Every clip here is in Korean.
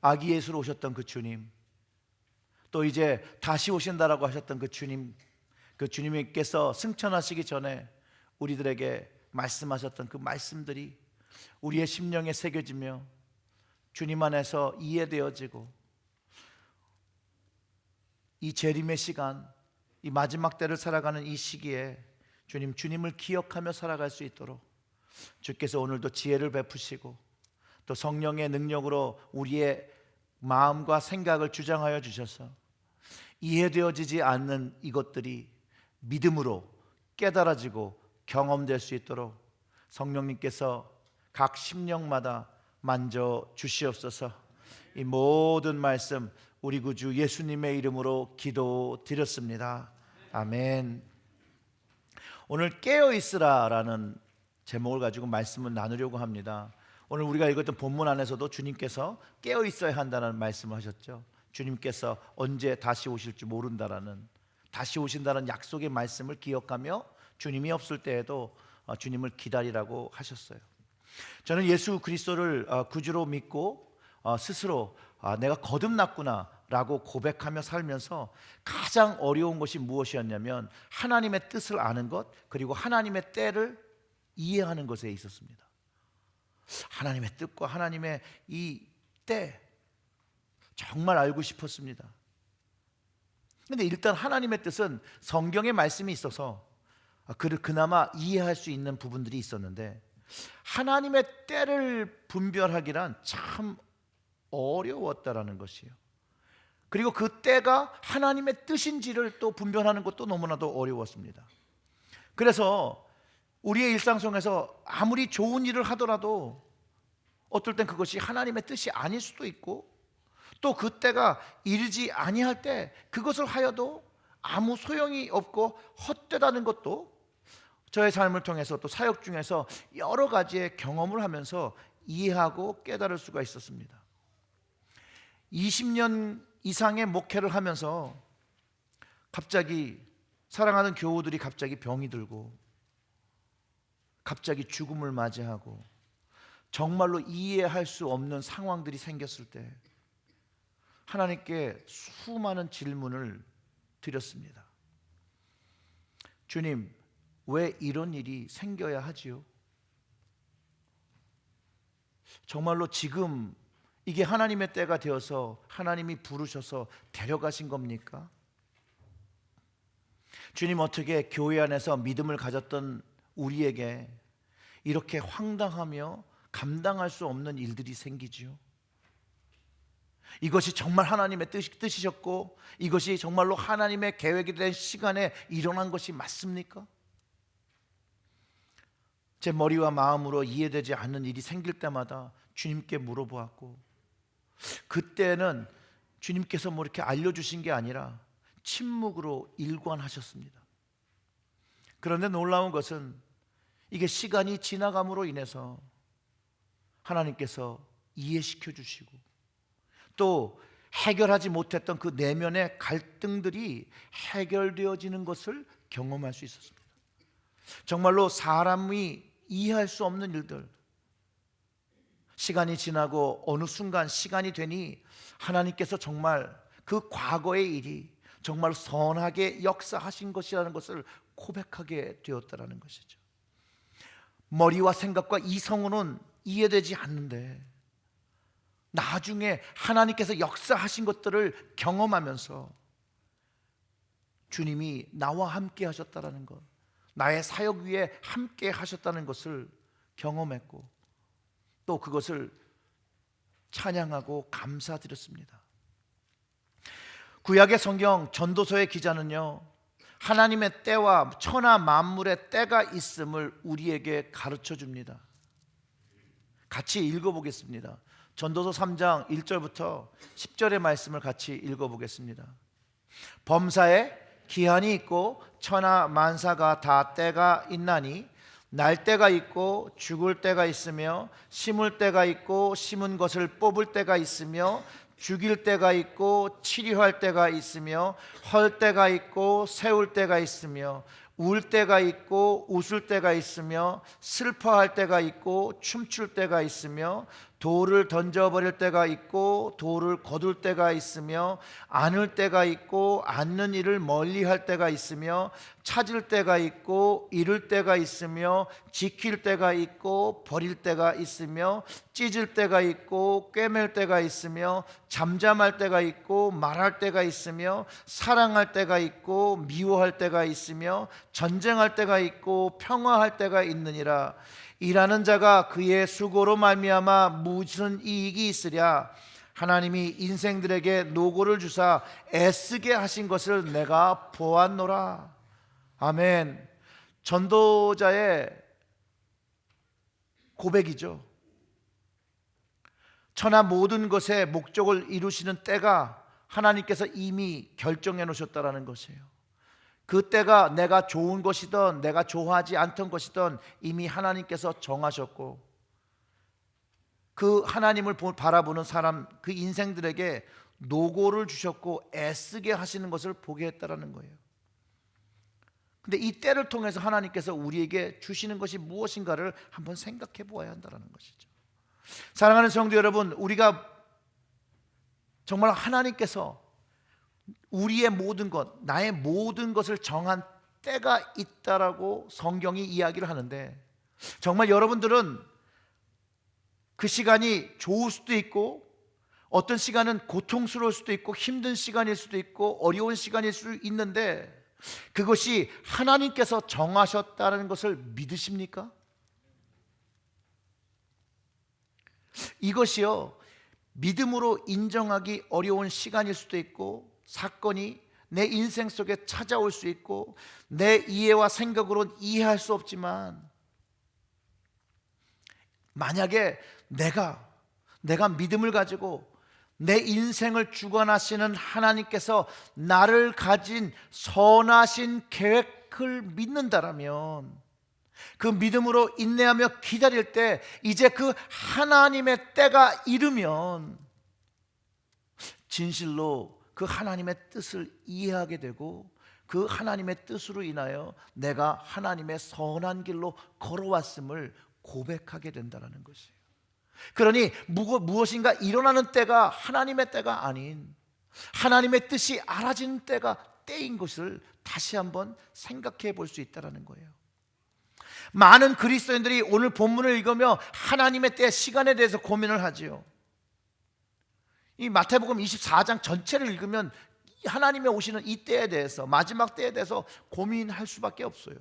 아기 예수로 오셨던 그 주님, 또 이제 다시 오신다라고 하셨던 그 주님, 그 주님께서 승천하시기 전에 우리들에게 말씀하셨던 그 말씀들이 우리의 심령에 새겨지며 주님 안에서 이해되어지고, 이 재림의 시간, 이 마지막 때를 살아가는 이 시기에 주님을 기억하며 살아갈 수 있도록 주께서 오늘도 지혜를 베푸시고 또 성령의 능력으로 우리의 마음과 생각을 주장하여 주셔서 이해되어지지 않는 이것들이 믿음으로 깨달아지고 경험될 수 있도록 성령님께서 각 심령마다 만져 주시옵소서. 이 모든 말씀 우리 구주 예수님의 이름으로 기도드렸습니다. 아멘. 오늘 깨어있으라라는 제목을 가지고 말씀을 나누려고 합니다. 오늘 우리가 읽었던 본문 안에서도 주님께서 깨어있어야 한다는 말씀을 하셨죠. 주님께서 언제 다시 오실지 모른다라는, 다시 오신다는 약속의 말씀을 기억하며 주님이 없을 때에도 주님을 기다리라고 하셨어요. 저는 예수 그리스도를 구주로 믿고 스스로 내가 거듭났구나 라고 고백하며 살면서 가장 어려운 것이 무엇이었냐면 하나님의 뜻을 아는 것, 그리고 하나님의 때를 이해하는 것에 있었습니다. 하나님의 뜻과 하나님의 이 때 정말 알고 싶었습니다. 그런데 일단 하나님의 뜻은 성경의 말씀이 있어서 그나마 이해할 수 있는 부분들이 있었는데, 하나님의 때를 분별하기란 참 어려웠다라는 것이에요. 그리고 그 때가 하나님의 뜻인지를 또 분별하는 것도 너무나도 어려웠습니다. 그래서 우리의 일상 속에서 아무리 좋은 일을 하더라도 어떨 땐 그것이 하나님의 뜻이 아닐 수도 있고, 또 그 때가 이르지 아니할 때 그것을 하여도 아무 소용이 없고 헛되다는 것도 저의 삶을 통해서 또 사역 중에서 여러 가지의 경험을 하면서 이해하고 깨달을 수가 있었습니다. 20년 이상의 목회를 하면서 갑자기 사랑하는 교우들이 갑자기 병이 들고 갑자기 죽음을 맞이하고 정말로 이해할 수 없는 상황들이 생겼을 때 하나님께 수많은 질문을 드렸습니다. 주님, 왜 이런 일이 생겨야 하지요? 정말로 지금 이게 하나님의 때가 되어서 하나님이 부르셔서 데려가신 겁니까? 주님, 어떻게 교회 안에서 믿음을 가졌던 우리에게 이렇게 황당하며 감당할 수 없는 일들이 생기지요? 이것이 정말 하나님의 뜻이셨고 이것이 정말로 하나님의 계획이 된 시간에 일어난 것이 맞습니까? 제 머리와 마음으로 이해되지 않는 일이 생길 때마다 주님께 물어보았고, 그때는 주님께서 뭐 이렇게 알려주신 게 아니라 침묵으로 일관하셨습니다. 그런데 놀라운 것은 이게 시간이 지나감으로 인해서 하나님께서 이해시켜 주시고 또 해결하지 못했던 그 내면의 갈등들이 해결되어지는 것을 경험할 수 있었습니다. 정말로 사람이 이해할 수 없는 일들, 시간이 지나고 어느 순간 시간이 되니 하나님께서 정말 그 과거의 일이 정말 선하게 역사하신 것이라는 것을 고백하게 되었다는 것이죠. 머리와 생각과 이성으로는 이해되지 않는데 나중에 하나님께서 역사하신 것들을 경험하면서 주님이 나와 함께 하셨다는 것, 나의 사역 위에 함께 하셨다는 것을 경험했고 또 그것을 찬양하고 감사드렸습니다. 구약의 성경 전도서의 기자는요, 하나님의 때와 천하 만물의 때가 있음을 우리에게 가르쳐 줍니다. 같이 읽어보겠습니다. 전도서 3장 1절부터 10절의 말씀을 같이 읽어보겠습니다. 범사에 기한이 있고 천하 만사가 다 때가 있나니 날 때가 있고 죽을 때가 있으며 심을 때가 있고 심은 것을 뽑을 때가 있으며 죽일 때가 있고 치료할 때가 있으며 헐 때가 있고 세울 때가 있으며 울 때가 있고 웃을 때가 있으며 슬퍼할 때가 있고 춤출 때가 있으며 돌을 던져버릴 때가 있고 돌을 거둘 때가 있으며, 안을 때가 있고 않는 일을 멀리할 때가 있으며, 찾을 때가 있고 잃을 때가 있으며, 지킬 때가 있고 버릴 때가 있으며, 찢을 때가 있고 꿰맬 때가 있으며, 잠잠할 때가 있고 말할 때가 있으며, 사랑할 때가 있고 미워할 때가 있으며, 전쟁할 때가 있고 평화할 때가 있느니라. 일하는 자가 그의 수고로 말미암아 무슨 이익이 있으랴. 하나님이 인생들에게 노고를 주사 애쓰게 하신 것을 내가 보았노라. 아멘. 전도자의 고백이죠. 천하 모든 것의 목적을 이루시는 때가 하나님께서 이미 결정해 놓으셨다라는 것이에요. 그 때가 내가 좋은 것이든 내가 좋아하지 않던 것이든 이미 하나님께서 정하셨고, 그 하나님을 바라보는 사람, 그 인생들에게 노고를 주셨고 애쓰게 하시는 것을 보게 했다라는 거예요. 근데 이 때를 통해서 하나님께서 우리에게 주시는 것이 무엇인가를 한번 생각해 보아야 한다는 것이죠. 사랑하는 성도 여러분, 우리가 정말 하나님께서 우리의 모든 것, 나의 모든 것을 정한 때가 있다라고 성경이 이야기를 하는데, 정말 여러분들은 그 시간이 좋을 수도 있고, 어떤 시간은 고통스러울 수도 있고, 힘든 시간일 수도 있고, 어려운 시간일 수 있는데, 그것이 하나님께서 정하셨다는 것을 믿으십니까? 이것이요, 믿음으로 인정하기 어려운 시간일 수도 있고, 사건이 내 인생 속에 찾아올 수 있고, 내 이해와 생각으로는 이해할 수 없지만, 만약에 내가 믿음을 가지고 내 인생을 주관하시는 하나님께서 나를 가진 선하신 계획을 믿는다라면, 그 믿음으로 인내하며 기다릴 때 이제 그 하나님의 때가 이르면 진실로 그 하나님의 뜻을 이해하게 되고, 그 하나님의 뜻으로 인하여 내가 하나님의 선한 길로 걸어왔음을 고백하게 된다는 것이에요. 그러니 무엇인가 일어나는 때가 하나님의 때가 아닌 하나님의 뜻이 알아지는 때가 때인 것을 다시 한번 생각해 볼 수 있다는 거예요. 많은 그리스도인들이 오늘 본문을 읽으며 하나님의 때, 시간에 대해서 고민을 하지요. 이 마태복음 24장 전체를 읽으면 하나님의 오시는 이 때에 대해서, 마지막 때에 대해서 고민할 수밖에 없어요.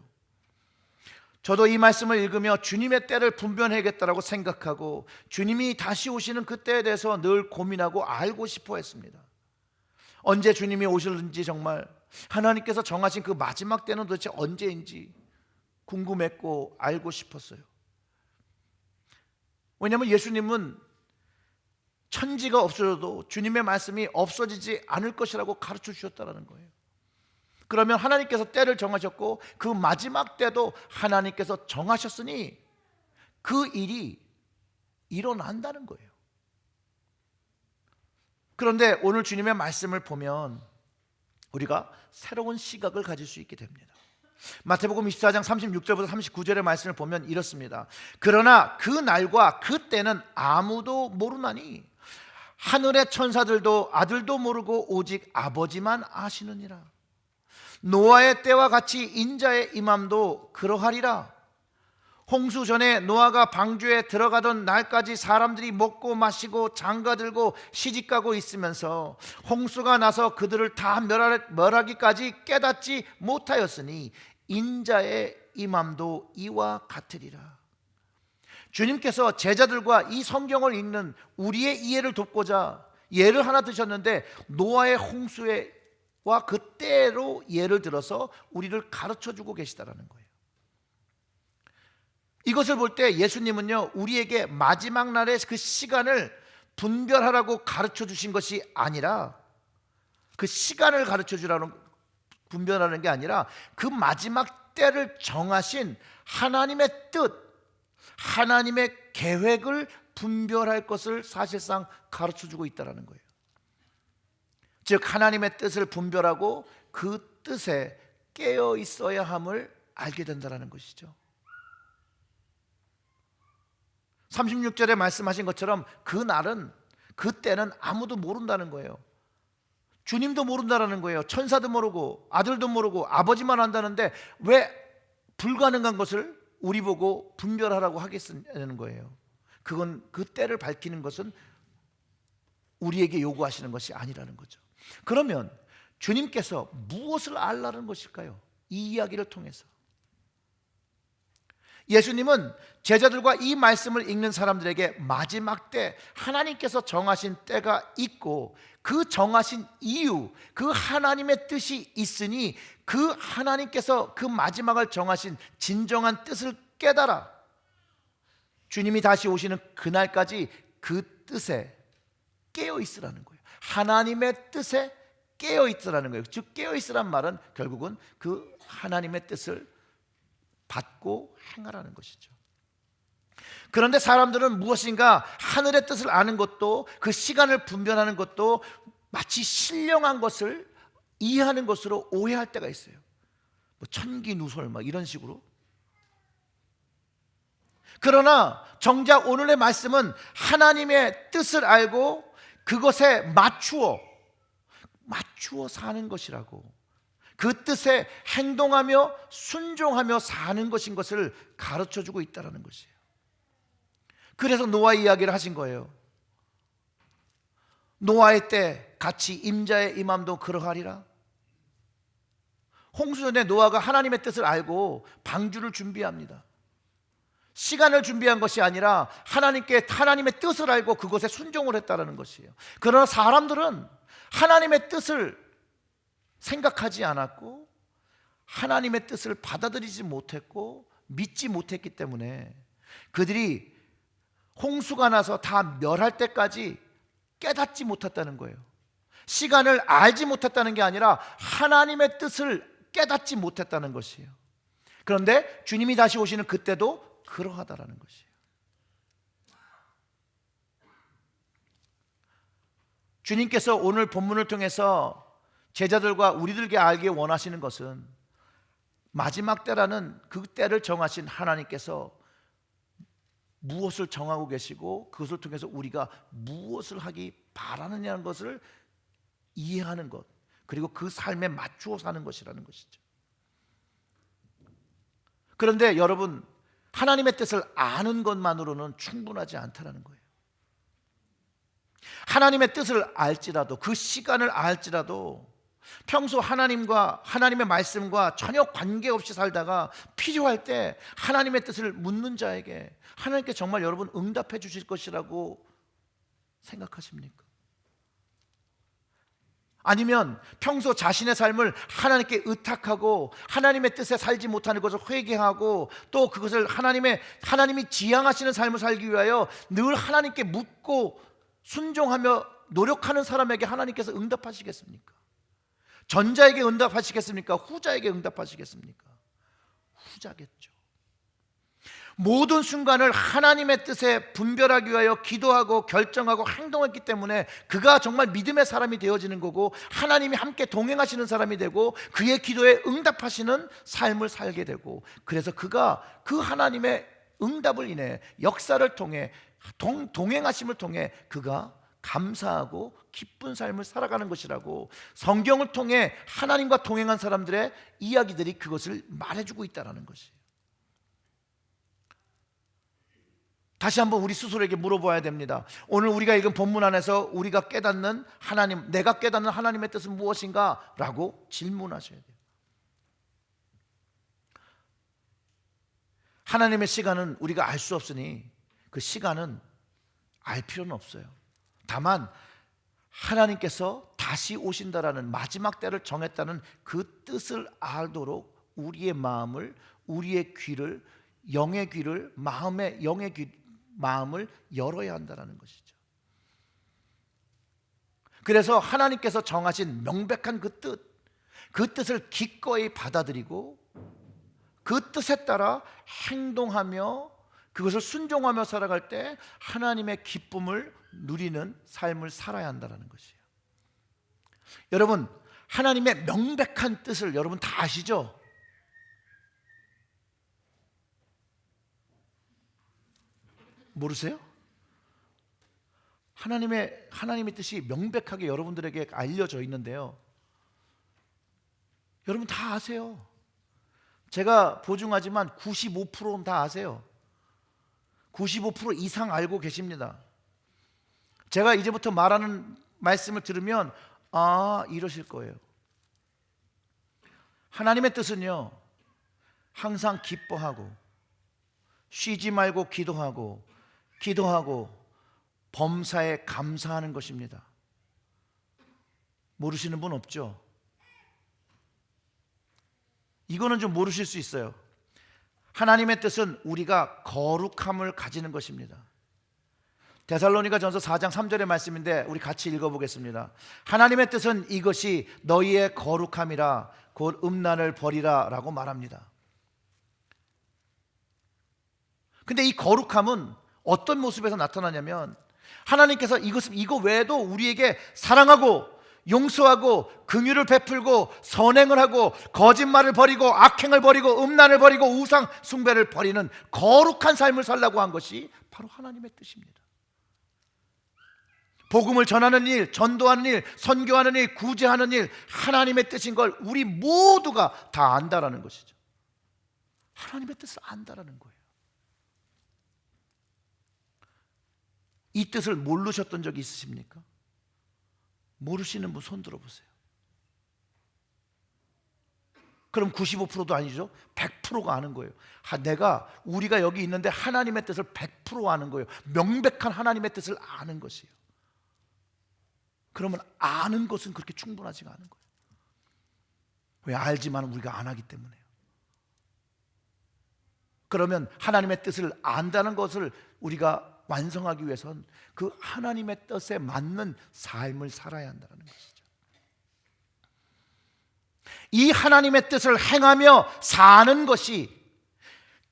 저도 이 말씀을 읽으며 주님의 때를 분별해야겠다라고 생각하고, 주님이 다시 오시는 그 때에 대해서 늘 고민하고 알고 싶어 했습니다. 언제 주님이 오실는지, 정말 하나님께서 정하신 그 마지막 때는 도대체 언제인지 궁금했고 알고 싶었어요. 왜냐하면 예수님은 천지가 없어져도 주님의 말씀이 없어지지 않을 것이라고 가르쳐 주셨다는 거예요. 그러면 하나님께서 때를 정하셨고 그 마지막 때도 하나님께서 정하셨으니 그 일이 일어난다는 거예요. 그런데 오늘 주님의 말씀을 보면 우리가 새로운 시각을 가질 수 있게 됩니다. 마태복음 24장 36절부터 39절의 말씀을 보면 이렇습니다. 그러나 그 날과 그 때는 아무도 모르나니 하늘의 천사들도 아들도 모르고 오직 아버지만 아시느니라. 노아의 때와 같이 인자의 임함도 그러하리라. 홍수 전에 노아가 방주에 들어가던 날까지 사람들이 먹고 마시고 장가들고 시집가고 있으면서 홍수가 나서 그들을 다 멸하기까지 깨닫지 못하였으니 인자의 임함도 이와 같으리라. 주님께서 제자들과 이 성경을 읽는 우리의 이해를 돕고자 예를 하나 드셨는데, 노아의 홍수와 그때로 예를 들어서 우리를 가르쳐주고 계시다라는 거예요. 이것을 볼 때 예수님은요, 우리에게 마지막 날의 그 시간을 분별하라고 가르쳐 주신 것이 아니라, 그 시간을 가르쳐 주라는, 분별하는 게 아니라 그 마지막 때를 정하신 하나님의 뜻, 하나님의 계획을 분별할 것을 사실상 가르쳐 주고 있다는 거예요. 즉 하나님의 뜻을 분별하고 그 뜻에 깨어 있어야 함을 알게 된다는 것이죠. 36절에 말씀하신 것처럼 그날은, 그때는 아무도 모른다는 거예요. 주님도 모른다는 거예요. 천사도 모르고 아들도 모르고 아버지만 안다는데 왜 불가능한 것을 우리 보고 분별하라고 하겠냐는 거예요. 그건 그 때를 밝히는 것은 우리에게 요구하시는 것이 아니라는 거죠. 그러면 주님께서 무엇을 알라는 것일까요? 이 이야기를 통해서 예수님은 제자들과 이 말씀을 읽는 사람들에게 마지막 때 하나님께서 정하신 때가 있고 그 정하신 이유, 그 하나님의 뜻이 있으니 그 하나님께서 그 마지막을 정하신 진정한 뜻을 깨달아 주님이 다시 오시는 그날까지 그 뜻에 깨어 있으라는 거예요. 하나님의 뜻에 깨어 있으라는 거예요. 즉 깨어 있으란 말은 결국은 그 하나님의 뜻을 받고 행하라는 것이죠. 그런데 사람들은 무엇인가 하늘의 뜻을 아는 것도 그 시간을 분별하는 것도 마치 신령한 것을 이해하는 것으로 오해할 때가 있어요. 뭐 천기누설 막 이런 식으로. 그러나 정작 오늘의 말씀은 하나님의 뜻을 알고 그것에 맞추어 사는 것이라고, 그 뜻에 행동하며 순종하며 사는 것인 것을 가르쳐주고 있다는 것이에요. 그래서 노아 이야기를 하신 거예요. 노아의 때 같이 임자의 임함도 그러하리라. 홍수전에 노아가 하나님의 뜻을 알고 방주를 준비합니다. 시간을 준비한 것이 아니라 하나님의 뜻을 알고 그것에 순종을 했다는 것이에요. 그러나 사람들은 하나님의 뜻을 생각하지 않았고 하나님의 뜻을 받아들이지 못했고 믿지 못했기 때문에 그들이 홍수가 나서 다 멸할 때까지 깨닫지 못했다는 거예요. 시간을 알지 못했다는 게 아니라 하나님의 뜻을 깨닫지 못했다는 것이에요. 그런데 주님이 다시 오시는 그때도 그러하다라는 것이에요. 주님께서 오늘 본문을 통해서 제자들과 우리들에게 알게 원하시는 것은 마지막 때라는 그 때를 정하신 하나님께서 무엇을 정하고 계시고 그것을 통해서 우리가 무엇을 하기 바라느냐는 것을 이해하는 것, 그리고 그 삶에 맞추어 사는 것이라는 것이죠. 그런데 여러분, 하나님의 뜻을 아는 것만으로는 충분하지 않다는 거예요. 하나님의 뜻을 알지라도, 그 시간을 알지라도 평소 하나님과 하나님의 말씀과 전혀 관계없이 살다가 필요할 때 하나님의 뜻을 묻는 자에게 하나님께 정말 여러분 응답해 주실 것이라고 생각하십니까? 아니면 평소 자신의 삶을 하나님께 의탁하고 하나님의 뜻에 살지 못하는 것을 회개하고 또 그것을 하나님이 지향하시는 삶을 살기 위하여 늘 하나님께 묻고 순종하며 노력하는 사람에게 하나님께서 응답하시겠습니까? 전자에게 응답하시겠습니까? 후자에게 응답하시겠습니까? 후자겠죠. 모든 순간을 하나님의 뜻에 분별하기 위하여 기도하고 결정하고 행동했기 때문에 그가 정말 믿음의 사람이 되어지는 거고 하나님이 함께 동행하시는 사람이 되고 그의 기도에 응답하시는 삶을 살게 되고, 그래서 그가 그 하나님의 응답을 인해 역사를 통해 동행하심을 통해 그가 감사하고 기쁜 삶을 살아가는 것이라고 성경을 통해 하나님과 동행한 사람들의 이야기들이 그것을 말해주고 있다는 것이에요. 다시 한번 우리 스스로에게 물어봐야 됩니다. 오늘 우리가 읽은 본문 안에서 우리가 깨닫는 하나님, 내가 깨닫는 하나님의 뜻은 무엇인가? 라고 질문하셔야 돼요. 하나님의 시간은 우리가 알 수 없으니 그 시간은 알 필요는 없어요. 다만 하나님께서 다시 오신다라는 마지막 때를 정했다는 그 뜻을 알도록 우리의 마음을, 우리의 귀를, 영의 귀를, 마음을 열어야 한다는 것이죠. 그래서 하나님께서 정하신 명백한 그 뜻을 기꺼이 받아들이고 그 뜻에 따라 행동하며 그것을 순종하며 살아갈 때 하나님의 기쁨을 누리는 삶을 살아야 한다는 것이에요. 여러분, 하나님의 명백한 뜻을 여러분 다 아시죠? 모르세요? 하나님의 뜻이 명백하게 여러분들에게 알려져 있는데요, 여러분 다 아세요. 제가 보증하지만 95%는 다 아세요. 95% 이상 알고 계십니다. 제가 이제부터 말하는 말씀을 들으면 이러실 거예요. 하나님의 뜻은요, 항상 기뻐하고 쉬지 말고 기도하고 범사에 감사하는 것입니다. 모르시는 분 없죠? 이거는 좀 모르실 수 있어요. 하나님의 뜻은 우리가 거룩함을 가지는 것입니다. 데살로니가전서 4장 3절의 말씀인데 우리 같이 읽어보겠습니다. 하나님의 뜻은 이것이 너희의 거룩함이라 곧 음란을 버리라 라고 말합니다. 근데 이 거룩함은 어떤 모습에서 나타나냐면, 하나님께서 이거 외에도 우리에게 사랑하고 용서하고 긍휼을 베풀고 선행을 하고 거짓말을 버리고 악행을 버리고 음란을 버리고 우상 숭배를 버리는 거룩한 삶을 살라고 한 것이 바로 하나님의 뜻입니다. 복음을 전하는 일, 전도하는 일, 선교하는 일, 구제하는 일, 하나님의 뜻인 걸 우리 모두가 다 안다라는 것이죠. 하나님의 뜻을 안다라는 거예요. 이 뜻을 모르셨던 적이 있으십니까? 모르시는 분 손 들어보세요. 그럼 95%도 아니죠? 100%가 아는 거예요. 우리가 여기 있는데 하나님의 뜻을 100% 아는 거예요. 명백한 하나님의 뜻을 아는 것이에요. 그러면 아는 것은 그렇게 충분하지가 않은 거예요. 왜? 알지만 우리가 안 하기 때문에요. 그러면 하나님의 뜻을 안다는 것을 우리가 완성하기 위해선 그 하나님의 뜻에 맞는 삶을 살아야 한다는 것이죠. 이 하나님의 뜻을 행하며 사는 것이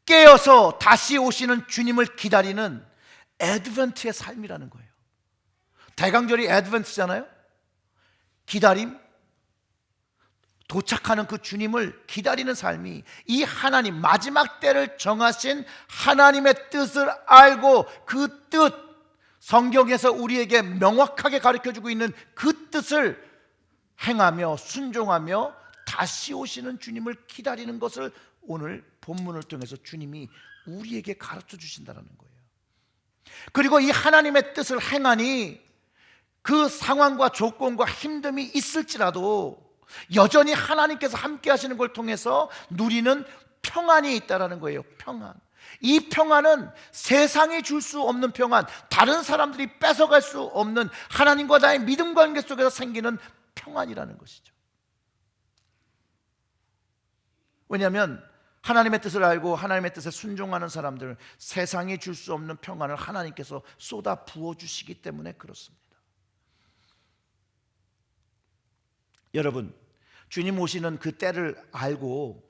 깨어서 다시 오시는 주님을 기다리는 애드벤트의 삶이라는 거예요. 대강절이 애드벤트잖아요. 기다림, 도착하는 그 주님을 기다리는 삶이, 이 하나님, 마지막 때를 정하신 하나님의 뜻을 알고 그 뜻, 성경에서 우리에게 명확하게 가르쳐주고 있는 그 뜻을 행하며 순종하며 다시 오시는 주님을 기다리는 것을 오늘 본문을 통해서 주님이 우리에게 가르쳐 주신다는 거예요. 그리고 이 하나님의 뜻을 행하니 그 상황과 조건과 힘듦이 있을지라도 여전히 하나님께서 함께 하시는 걸 통해서 누리는 평안이 있다라는 거예요. 평안. 이 평안은 세상이 줄 수 없는 평안, 다른 사람들이 뺏어갈 수 없는 하나님과 나의 믿음 관계 속에서 생기는 평안이라는 것이죠. 왜냐하면 하나님의 뜻을 알고 하나님의 뜻에 순종하는 사람들, 세상이 줄 수 없는 평안을 하나님께서 쏟아 부어주시기 때문에 그렇습니다. 여러분, 주님 오시는 그 때를 알고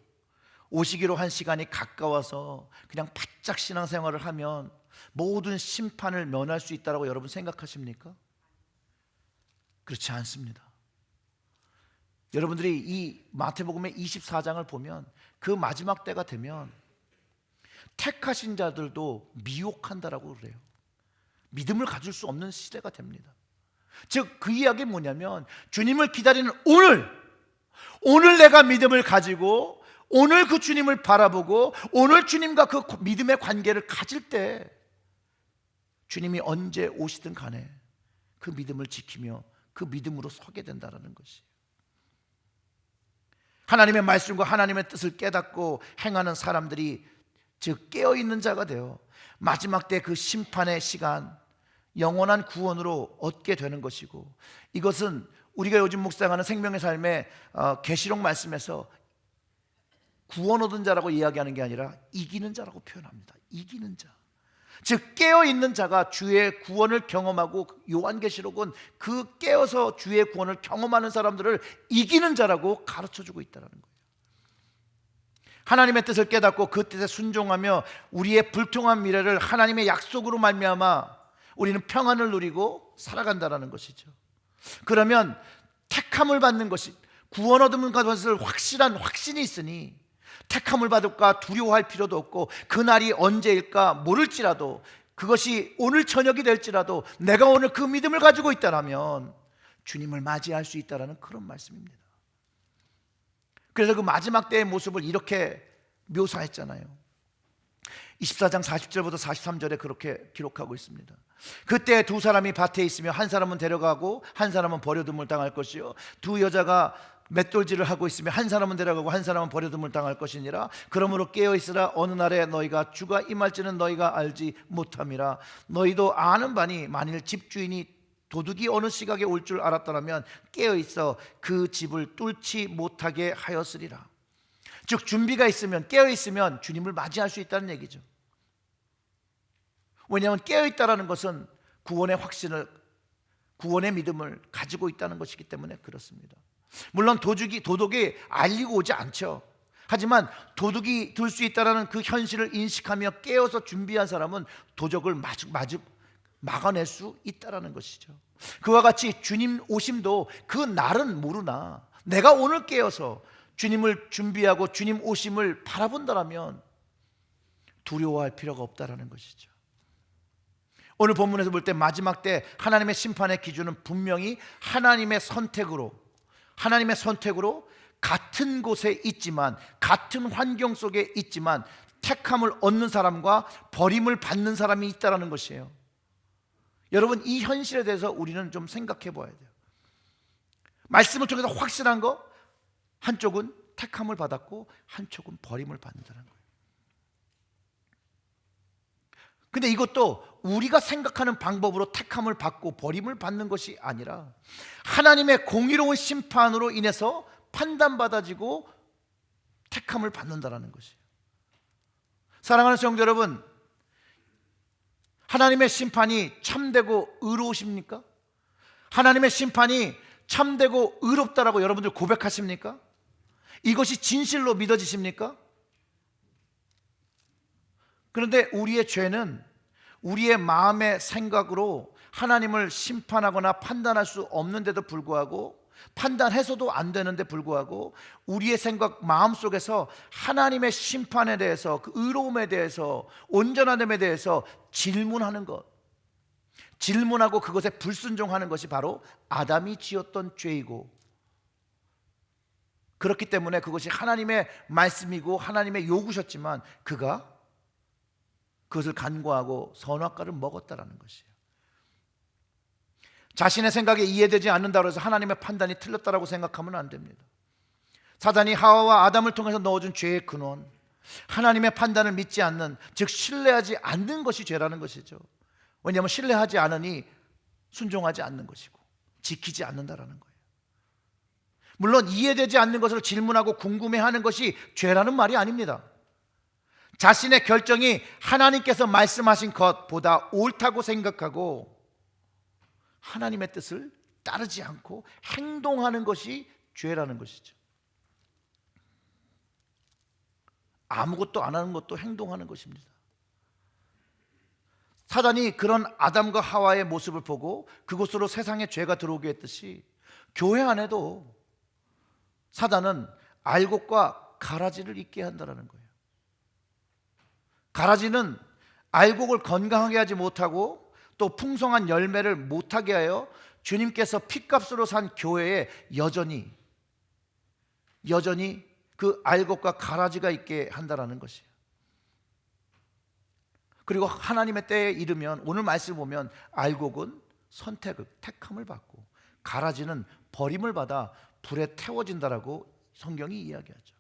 오시기로 한 시간이 가까워서 그냥 바짝 신앙생활을 하면 모든 심판을 면할 수 있다고 여러분 생각하십니까? 그렇지 않습니다. 여러분들이 이 마태복음의 24장을 보면 그 마지막 때가 되면 택하신 자들도 미혹한다라고 그래요. 믿음을 가질 수 없는 시대가 됩니다. 즉 그 이야기는 뭐냐면, 주님을 기다리는 오늘 내가 믿음을 가지고 오늘 그 주님을 바라보고 오늘 주님과 그 믿음의 관계를 가질 때 주님이 언제 오시든 간에 그 믿음을 지키며 그 믿음으로 서게 된다는 것이에요. 하나님의 말씀과 하나님의 뜻을 깨닫고 행하는 사람들이, 즉 깨어있는 자가 되어 마지막 때 그 심판의 시간, 영원한 구원으로 얻게 되는 것이고, 이것은 우리가 요즘 묵상하는 생명의 삶의 계시록 말씀에서 구원 얻은 자라고 이야기하는 게 아니라 이기는 자라고 표현합니다. 이기는 자, 즉 깨어있는 자가 주의 구원을 경험하고, 요한계시록은 그 깨어서 주의 구원을 경험하는 사람들을 이기는 자라고 가르쳐주고 있다는 거예요. 하나님의 뜻을 깨닫고 그 뜻에 순종하며 우리의 불통한 미래를 하나님의 약속으로 말미암아 우리는 평안을 누리고 살아간다는 것이죠. 그러면 택함을 받는 것이, 구원 얻은 것을 확실한 확신이 있으니 택함을 받을까 두려워할 필요도 없고, 그날이 언제일까 모를지라도 그것이 오늘 저녁이 될지라도 내가 오늘 그 믿음을 가지고 있다면 주님을 맞이할 수 있다는 그런 말씀입니다. 그래서 그 마지막 때의 모습을 이렇게 묘사했잖아요. 24장 40절부터 43절에 그렇게 기록하고 있습니다. 그때 두 사람이 밭에 있으며 한 사람은 데려가고 한 사람은 버려둠을 당할 것이요, 두 여자가 맷돌질을 하고 있으며 한 사람은 데려가고 한 사람은 버려둠을 당할 것이니라. 그러므로 깨어있으라. 어느 날에 너희가 주가 임할지는 너희가 알지 못함이라. 너희도 아는 바니 만일 집주인이 도둑이 어느 시각에 올 줄 알았더라면 깨어있어 그 집을 뚫지 못하게 하였으리라. 즉 준비가 있으면, 깨어있으면 주님을 맞이할 수 있다는 얘기죠. 왜냐하면 깨어있다는 것은 구원의 확신을, 구원의 믿음을 가지고 있다는 것이기 때문에 그렇습니다. 물론 도둑이 알리고 오지 않죠. 하지만 도둑이 들 수 있다는 그 현실을 인식하며 깨어서 준비한 사람은 도적을 막아낼 수 있다는 것이죠. 그와 같이 주님 오심도 그 날은 모르나 내가 오늘 깨어서 주님을 준비하고 주님 오심을 바라본다면 두려워할 필요가 없다는 것이죠. 오늘 본문에서 볼 때 마지막 때 하나님의 심판의 기준은 분명히 하나님의 선택으로 같은 곳에 있지만, 같은 환경 속에 있지만 택함을 얻는 사람과 버림을 받는 사람이 있다는 것이에요. 여러분, 이 현실에 대해서 우리는 좀 생각해 봐야 돼요. 말씀을 통해서 확실한 거, 한쪽은 택함을 받았고 한쪽은 버림을 받는다는 거예요. 근데 이것도 우리가 생각하는 방법으로 택함을 받고 버림을 받는 것이 아니라 하나님의 공의로운 심판으로 인해서 판단받아지고 택함을 받는다는 것이에요. 사랑하는 성도 여러분, 하나님의 심판이 참되고 의로우십니까? 하나님의 심판이 참되고 의롭다라고 여러분들 고백하십니까? 이것이 진실로 믿어지십니까? 그런데 우리의 죄는 우리의 마음의 생각으로 하나님을 심판하거나 판단할 수 없는데도 불구하고, 판단해서도 안 되는데 불구하고 우리의 생각 마음속에서 하나님의 심판에 대해서, 그 의로움에 대해서, 온전함에 대해서 질문하는 것, 질문하고 그것에 불순종하는 것이 바로 아담이 지었던 죄이고, 그렇기 때문에 그것이 하나님의 말씀이고 하나님의 요구셨지만 그가 그것을 간과하고 선악과를 먹었다라는 것이에요. 자신의 생각에 이해되지 않는다고 해서 하나님의 판단이 틀렸다라고 생각하면 안 됩니다. 사단이 하와와 아담을 통해서 넣어준 죄의 근원, 하나님의 판단을 믿지 않는, 즉 신뢰하지 않는 것이 죄라는 것이죠. 왜냐하면 신뢰하지 않으니 순종하지 않는 것이고 지키지 않는다라는 거예요. 물론 이해되지 않는 것을 질문하고 궁금해하는 것이 죄라는 말이 아닙니다. 자신의 결정이 하나님께서 말씀하신 것보다 옳다고 생각하고 하나님의 뜻을 따르지 않고 행동하는 것이 죄라는 것이죠. 아무것도 안 하는 것도 행동하는 것입니다. 사단이 그런 아담과 하와의 모습을 보고 그곳으로 세상에 죄가 들어오게 했듯이 교회 안에도 사단은 알곡과 가라지를 있게 한다는 거예요. 가라지는 알곡을 건강하게 하지 못하고 또 풍성한 열매를 못하게 하여 주님께서 핏값으로 산 교회에 여전히 그 알곡과 가라지가 있게 한다는 것이에요. 그리고 하나님의 때에 이르면, 오늘 말씀을 보면 알곡은 선택을, 택함을 받고 가라지는 버림을 받아 불에 태워진다라고 성경이 이야기하죠.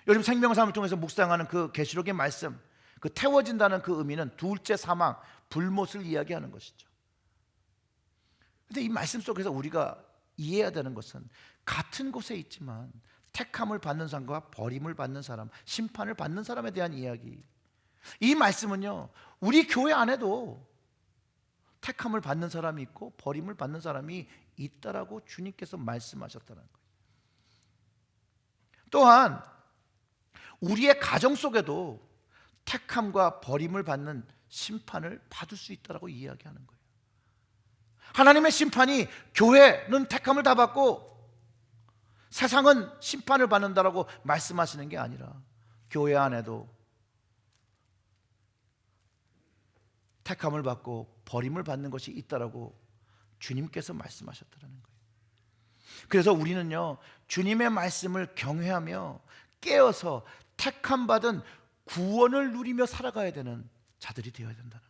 요즘 생명사를 통해서 묵상하는 그 계시록의 말씀, 그 태워진다는 그 의미는 둘째 사망, 불못을 이야기하는 것이죠. 그런데 이 말씀 속에서 우리가 이해해야 되는 것은 같은 곳에 있지만 택함을 받는 사람과 버림을 받는 사람, 심판을 받는 사람에 대한 이야기. 이 말씀은요, 우리 교회 안에도 택함을 받는 사람이 있고 버림을 받는 사람이 있다라고 주님께서 말씀하셨다는 거예요. 또한 우리의 가정 속에도 택함과 버림을 받는 심판을 받을 수 있다라고 이야기하는 거예요. 하나님의 심판이, 교회는 택함을 다 받고 세상은 심판을 받는다라고 말씀하시는 게 아니라 교회 안에도 택함을 받고 버림을 받는 것이 있다라고 주님께서 말씀하셨다는 거예요. 그래서 우리는요, 주님의 말씀을 경외하며 깨어서 택함 받은 구원을 누리며 살아가야 되는 자들이 되어야 된다는 거예요.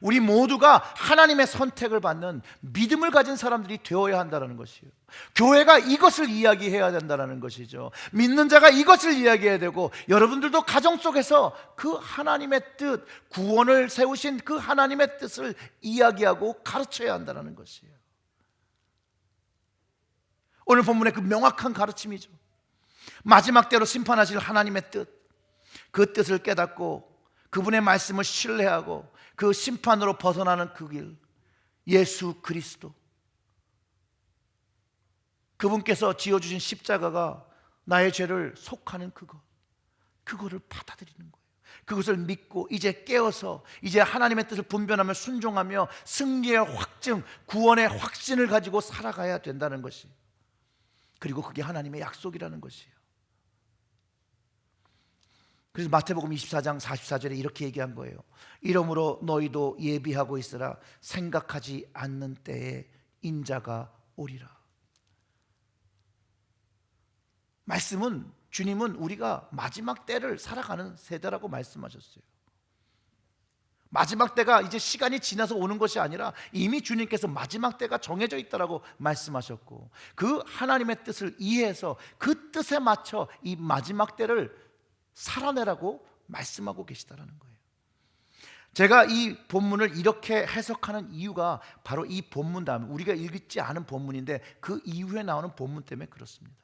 우리 모두가 하나님의 선택을 받는 믿음을 가진 사람들이 되어야 한다는 것이에요. 교회가 이것을 이야기해야 된다는 것이죠. 믿는 자가 이것을 이야기해야 되고, 여러분들도 가정 속에서 그 하나님의 뜻, 구원을 세우신 그 하나님의 뜻을 이야기하고 가르쳐야 한다는 것이에요. 오늘 본문의 그 명확한 가르침이죠. 마지막 때로 심판하실 하나님의 뜻, 그 뜻을 깨닫고 그분의 말씀을 신뢰하고 그 심판으로 벗어나는 그 길, 예수 그리스도, 그분께서 지어주신 십자가가 나의 죄를 속하는 그거를 받아들이는 거예요. 그것을 믿고 이제 깨어서 이제 하나님의 뜻을 분별하며 순종하며 승리의 확증, 구원의 확신을 가지고 살아가야 된다는 것이, 그리고 그게 하나님의 약속이라는 것이에요. 그래서 마태복음 24장 44절에 이렇게 얘기한 거예요. 이러므로 너희도 예비하고 있으라. 생각하지 않는 때에 인자가 오리라. 말씀은, 주님은 우리가 마지막 때를 살아가는 세대라고 말씀하셨어요. 마지막 때가 이제 시간이 지나서 오는 것이 아니라 이미 주님께서 마지막 때가 정해져 있다라고 말씀하셨고, 그 하나님의 뜻을 이해해서 그 뜻에 맞춰 이 마지막 때를 살아내라고 말씀하고 계시다라는 거예요. 제가 이 본문을 이렇게 해석하는 이유가 바로 이 본문 다음에 우리가 읽지 않은 본문인데 그 이후에 나오는 본문 때문에 그렇습니다.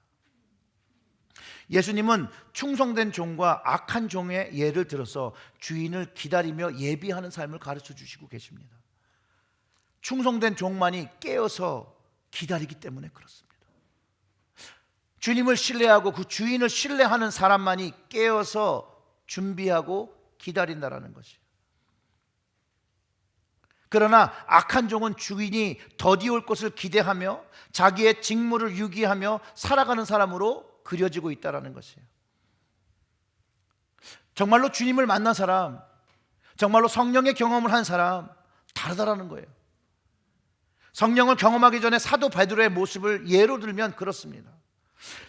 예수님은 충성된 종과 악한 종의 예를 들어서 주인을 기다리며 예비하는 삶을 가르쳐 주시고 계십니다. 충성된 종만이 깨어서 기다리기 때문에 그렇습니다. 주님을 신뢰하고 그 주인을 신뢰하는 사람만이 깨어서 준비하고 기다린다라는 것이에요. 그러나 악한 종은 주인이 더디 올 것을 기대하며 자기의 직무를 유기하며 살아가는 사람으로 그려지고 있다는 것이에요. 정말로 주님을 만난 사람, 정말로 성령의 경험을 한 사람, 다르다라는 거예요. 성령을 경험하기 전에 사도 베드로의 모습을 예로 들면 그렇습니다.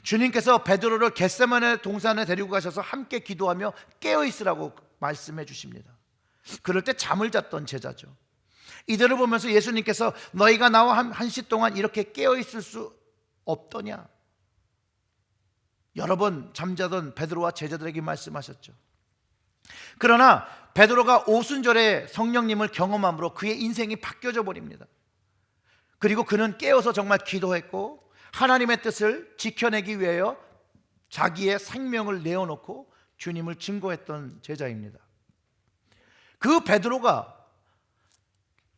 주님께서 베드로를 겟세마네 동산에 데리고 가셔서 함께 기도하며 깨어있으라고 말씀해 주십니다. 그럴 때 잠을 잤던 제자죠. 이들을 보면서 예수님께서 너희가 나와 한 시 동안 이렇게 깨어있을 수 없더냐, 여러 번 잠자던 베드로와 제자들에게 말씀하셨죠. 그러나 베드로가 오순절에 성령님을 경험함으로 그의 인생이 바뀌어져 버립니다. 그리고 그는 깨어서 정말 기도했고 하나님의 뜻을 지켜내기 위하여 자기의 생명을 내어놓고 주님을 증거했던 제자입니다. 그 베드로가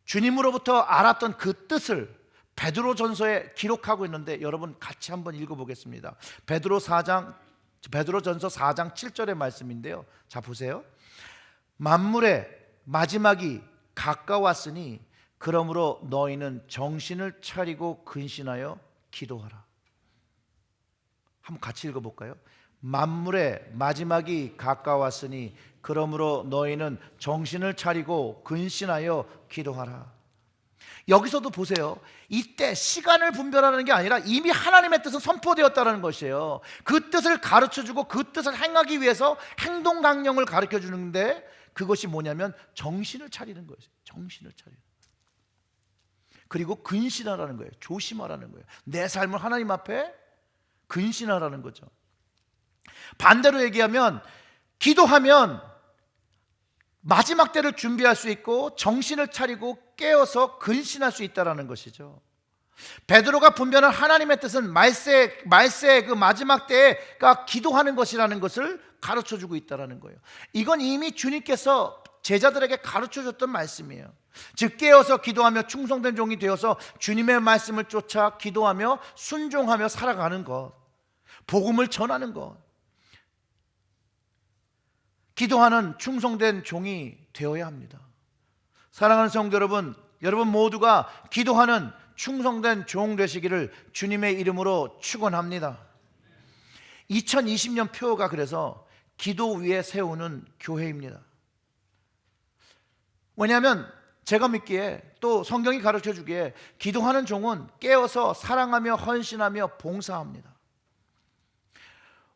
주님으로부터 알았던 그 뜻을 베드로전서에 기록하고 있는데, 여러분 같이 한번 읽어보겠습니다. 베드로전서 4장 7절의 말씀인데요. 자 보세요. 만물의 마지막이 가까웠으니 그러므로 너희는 정신을 차리고 근신하여 기도하라. 한번 같이 읽어볼까요? 만물의 마지막이 가까웠으니 그러므로 너희는 정신을 차리고 근신하여 기도하라. 여기서도 보세요. 이때 시간을 분별하는 게 아니라 이미 하나님의 뜻은 선포되었다는 것이에요. 그 뜻을 가르쳐주고 그 뜻을 행하기 위해서 행동 강령을 가르쳐 주는데, 그것이 뭐냐면 정신을 차리는 거예요. 정신을 차리는. 그리고 근신하라는 거예요. 조심하라는 거예요. 내 삶을 하나님 앞에 근신하라는 거죠. 반대로 얘기하면 기도하면 마지막 때를 준비할 수 있고 정신을 차리고 깨어서 근신할 수 있다는 것이죠. 베드로가 분별한 하나님의 뜻은 말세의 그 마지막 때가 기도하는 것이라는 것을 가르쳐주고 있다는 거예요. 이건 이미 주님께서 제자들에게 가르쳐줬던 말씀이에요. 즉 깨어서 기도하며 충성된 종이 되어서 주님의 말씀을 쫓아 기도하며 순종하며 살아가는 것, 복음을 전하는 것, 기도하는 충성된 종이 되어야 합니다. 사랑하는 성도 여러분, 여러분 모두가 기도하는 충성된 종 되시기를 주님의 이름으로 축원합니다. 2020년 표어가 그래서 기도 위에 세우는 교회입니다. 왜냐하면 제가 믿기에 또 성경이 가르쳐 주기에 기도하는 종은 깨어서 사랑하며 헌신하며 봉사합니다.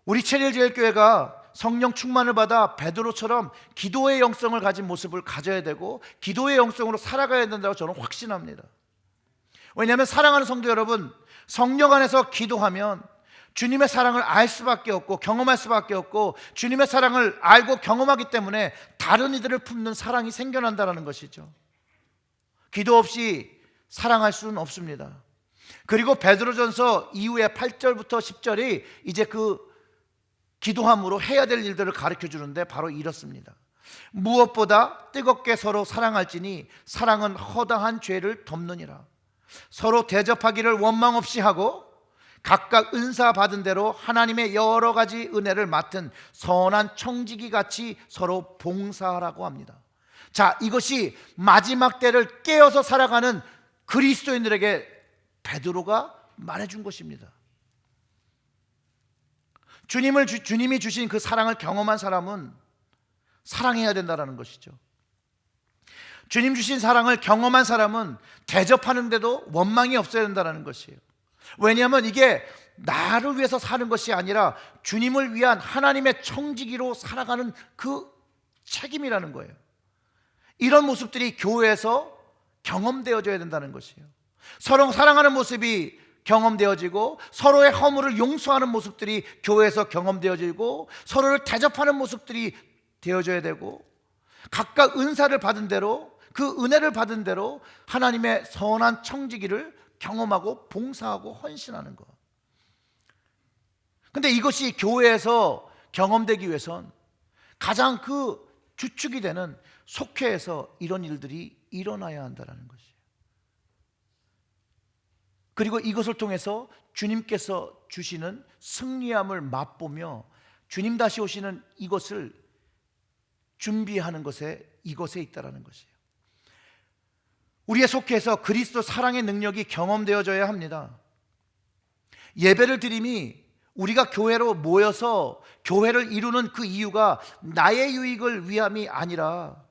우리 체리제일교회가 성령 충만을 받아 베드로처럼 기도의 영성을 가진 모습을 가져야 되고 기도의 영성으로 살아가야 된다고 저는 확신합니다. 왜냐하면 사랑하는 성도 여러분, 성령 안에서 기도하면 주님의 사랑을 알 수밖에 없고 경험할 수밖에 없고 주님의 사랑을 알고 경험하기 때문에 다른 이들을 품는 사랑이 생겨난다는 것이죠. 기도 없이 사랑할 수는 없습니다. 그리고 베드로전서 이후에 8절부터 10절이 이제 그 기도함으로 해야 될 일들을 가르쳐 주는데 바로 이렇습니다. 무엇보다 뜨겁게 서로 사랑할지니 사랑은 허다한 죄를 덮느니라. 서로 대접하기를 원망 없이 하고 각각 은사 받은 대로 하나님의 여러 가지 은혜를 맡은 선한 청지기 같이 서로 봉사하라고 합니다. 자, 이것이 마지막 때를 깨어서 살아가는 그리스도인들에게 베드로가 말해준 것입니다. 주님이 주신 그 사랑을 경험한 사람은 사랑해야 된다는 것이죠. 주님 주신 사랑을 경험한 사람은 대접하는데도 원망이 없어야 된다는 것이에요. 왜냐하면 이게 나를 위해서 사는 것이 아니라 주님을 위한 하나님의 청지기로 살아가는 그 책임이라는 거예요. 이런 모습들이 교회에서 경험되어져야 된다는 것이에요. 서로 사랑하는 모습이 경험되어지고 서로의 허물을 용서하는 모습들이 교회에서 경험되어지고 서로를 대접하는 모습들이 되어져야 되고 각각 은사를 받은 대로 그 은혜를 받은 대로 하나님의 선한 청지기를 경험하고 봉사하고 헌신하는 것. 근데 이것이 교회에서 경험되기 위해선 가장 그 주축이 되는 속회에서 이런 일들이 일어나야 한다는 것이에요. 그리고 이것을 통해서 주님께서 주시는 승리함을 맛보며 주님 다시 오시는 이것을 준비하는 것에 이것에 있다는 것이에요. 우리의 속회에서 그리스도 사랑의 능력이 경험되어져야 합니다. 예배를 드림이 우리가 교회로 모여서 교회를 이루는 그 이유가 나의 유익을 위함이 아니라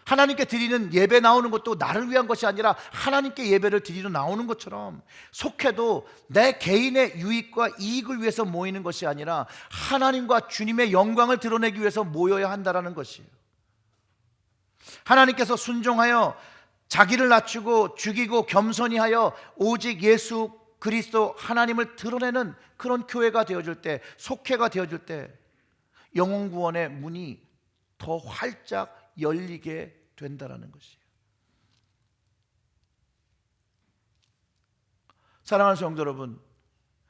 하나님께 드리는 예배 나오는 것도 나를 위한 것이 아니라 하나님께 예배를 드리러 나오는 것처럼 속회도 내 개인의 유익과 이익을 위해서 모이는 것이 아니라 하나님과 주님의 영광을 드러내기 위해서 모여야 한다는 것이에요. 하나님께서 순종하여 자기를 낮추고 죽이고 겸손히 하여 오직 예수 그리스도 하나님을 드러내는 그런 교회가 되어질 때, 속회가 되어질 때 영혼 구원의 문이 더 활짝 열리게 된다라는 것이에요. 사랑하는 성도 여러분,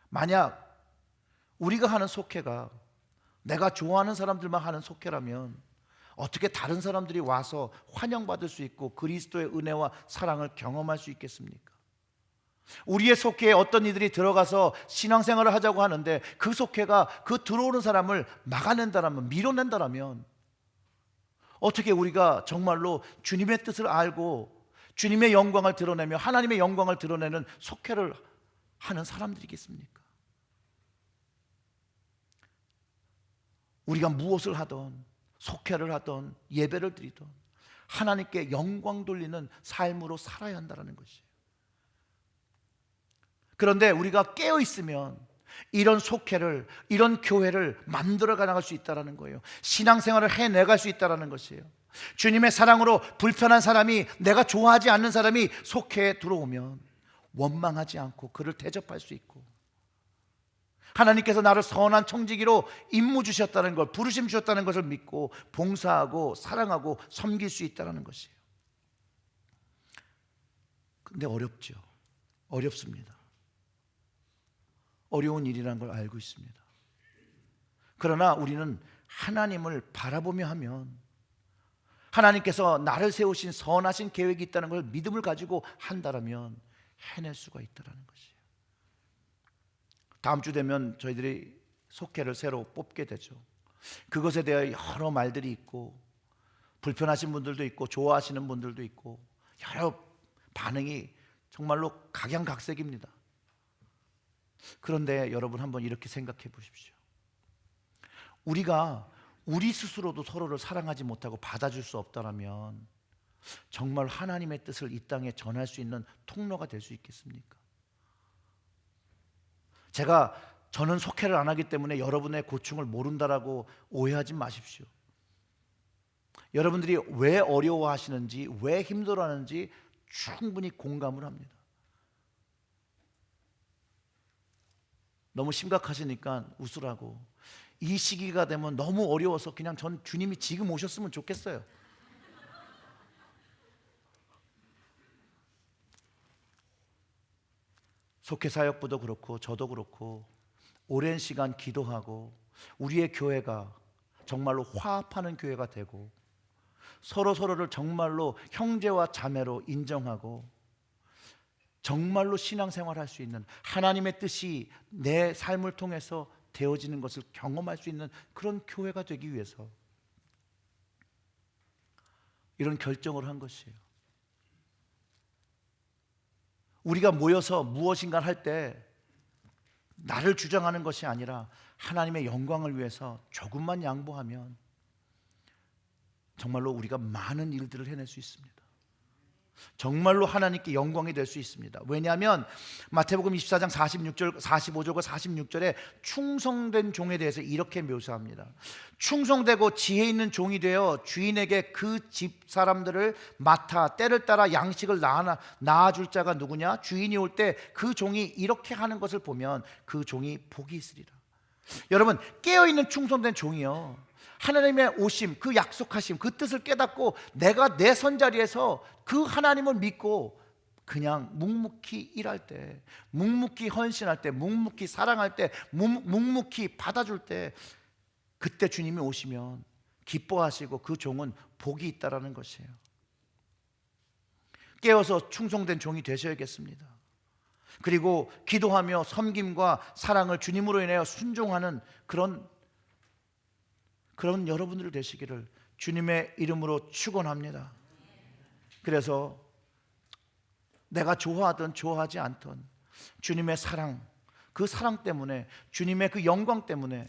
만약 우리가 하는 속회가 내가 좋아하는 사람들만 하는 속회라면 어떻게 다른 사람들이 와서 환영받을 수 있고 그리스도의 은혜와 사랑을 경험할 수 있겠습니까? 우리의 속회에 어떤 이들이 들어가서 신앙생활을 하자고 하는데 그 속회가 그 들어오는 사람을 막아낸다라면, 밀어낸다라면 어떻게 우리가 정말로 주님의 뜻을 알고 주님의 영광을 드러내며 하나님의 영광을 드러내는 속회를 하는 사람들이겠습니까? 우리가 무엇을 하던 속회를 하던 예배를 드리던 하나님께 영광 돌리는 삶으로 살아야 한다는 것이에요. 그런데 우리가 깨어 있으면 이런 속회를, 이런 교회를 만들어 나갈 수 있다는 거예요. 신앙생활을 해내갈 수 있다는 것이에요. 주님의 사랑으로 불편한 사람이, 내가 좋아하지 않는 사람이 속회에 들어오면 원망하지 않고 그를 대접할 수 있고, 하나님께서 나를 선한 청지기로 임무 주셨다는 걸, 부르심 주셨다는 것을 믿고 봉사하고 사랑하고 섬길 수 있다는 것이에요. 근데 어렵죠. 어렵습니다. 어려운 일이라는 걸 알고 있습니다. 그러나 우리는 하나님을 바라보며 하면 하나님께서 나를 세우신 선하신 계획이 있다는 걸 믿음을 가지고 한다면 해낼 수가 있다는 것이에요. 다음 주 되면 저희들이 속회를 새로 뽑게 되죠. 그것에 대해 여러 말들이 있고 불편하신 분들도 있고 좋아하시는 분들도 있고 여러 반응이 정말로 각양각색입니다. 그런데 여러분 한번 이렇게 생각해 보십시오. 우리가 우리 스스로도 서로를 사랑하지 못하고 받아줄 수 없다면 정말 하나님의 뜻을 이 땅에 전할 수 있는 통로가 될 수 있겠습니까? 저는 속회를 안 하기 때문에 여러분의 고충을 모른다라고 오해하지 마십시오. 여러분들이 왜 어려워하시는지, 왜 힘들어하는지 충분히 공감을 합니다. 너무 심각하시니까 웃으라고. 이 시기가 되면 너무 어려워서 그냥 전 주님이 지금 오셨으면 좋겠어요. 속회 사역부도 그렇고 저도 그렇고 오랜 시간 기도하고 우리의 교회가 정말로 화합하는 교회가 되고 서로를 정말로 형제와 자매로 인정하고 정말로 신앙생활할 수 있는, 하나님의 뜻이 내 삶을 통해서 되어지는 것을 경험할 수 있는 그런 교회가 되기 위해서 이런 결정을 한 것이에요. 우리가 모여서 무엇인가 할 때 나를 주장하는 것이 아니라 하나님의 영광을 위해서 조금만 양보하면 정말로 우리가 많은 일들을 해낼 수 있습니다. 정말로 하나님께 영광이 될 수 있습니다. 왜냐하면 마태복음 24장 45절과 46절에 충성된 종에 대해서 이렇게 묘사합니다. 충성되고 지혜 있는 종이 되어 주인에게 그 집 사람들을 맡아 때를 따라 양식을 낳아줄 자가 누구냐? 주인이 올 때 그 종이 이렇게 하는 것을 보면 그 종이 복이 있으리라. 여러분, 깨어있는 충성된 종이요, 하나님의 오심, 그 약속하심, 그 뜻을 깨닫고 내가 내 선자리에서 그 하나님을 믿고 그냥 묵묵히 일할 때, 묵묵히 헌신할 때, 묵묵히 사랑할 때, 묵묵히 받아줄 때, 그때 주님이 오시면 기뻐하시고 그 종은 복이 있다라는 것이에요. 깨어서 충성된 종이 되셔야겠습니다. 그리고 기도하며 섬김과 사랑을 주님으로 인하여 순종하는 그런 여러분들 되시기를 주님의 이름으로 축원합니다. 그래서 내가 좋아하든 좋아하지 않든 주님의 사랑, 그 사랑 때문에, 주님의 그 영광 때문에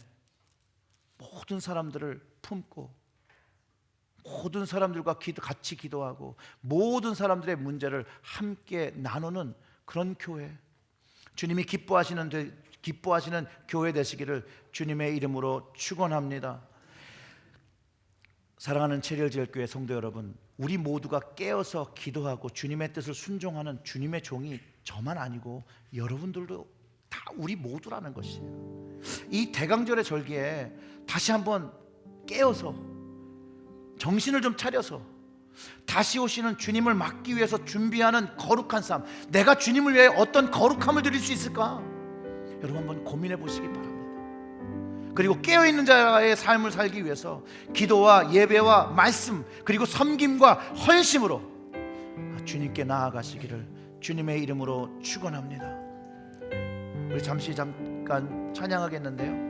모든 사람들을 품고 모든 사람들과 같이 기도하고 모든 사람들의 문제를 함께 나누는 그런 교회, 주님이 기뻐하시는 교회 되시기를 주님의 이름으로 축원합니다. 사랑하는 체리얼제일교회 성도 여러분, 우리 모두가 깨어서 기도하고 주님의 뜻을 순종하는 주님의 종이 저만 아니고 여러분들도 다 우리 모두라는 것이에요. 이 대강절의 절기에 다시 한번 깨어서 정신을 좀 차려서 다시 오시는 주님을 맞기 위해서 준비하는 거룩한 삶, 내가 주님을 위해 어떤 거룩함을 드릴 수 있을까? 여러분 한번 고민해 보시기 바랍니다. 그리고 깨어있는 자의 삶을 살기 위해서 기도와 예배와 말씀, 그리고 섬김과 헌심으로 주님께 나아가시기를 주님의 이름으로 축원합니다. 우리 잠깐 찬양하겠는데요,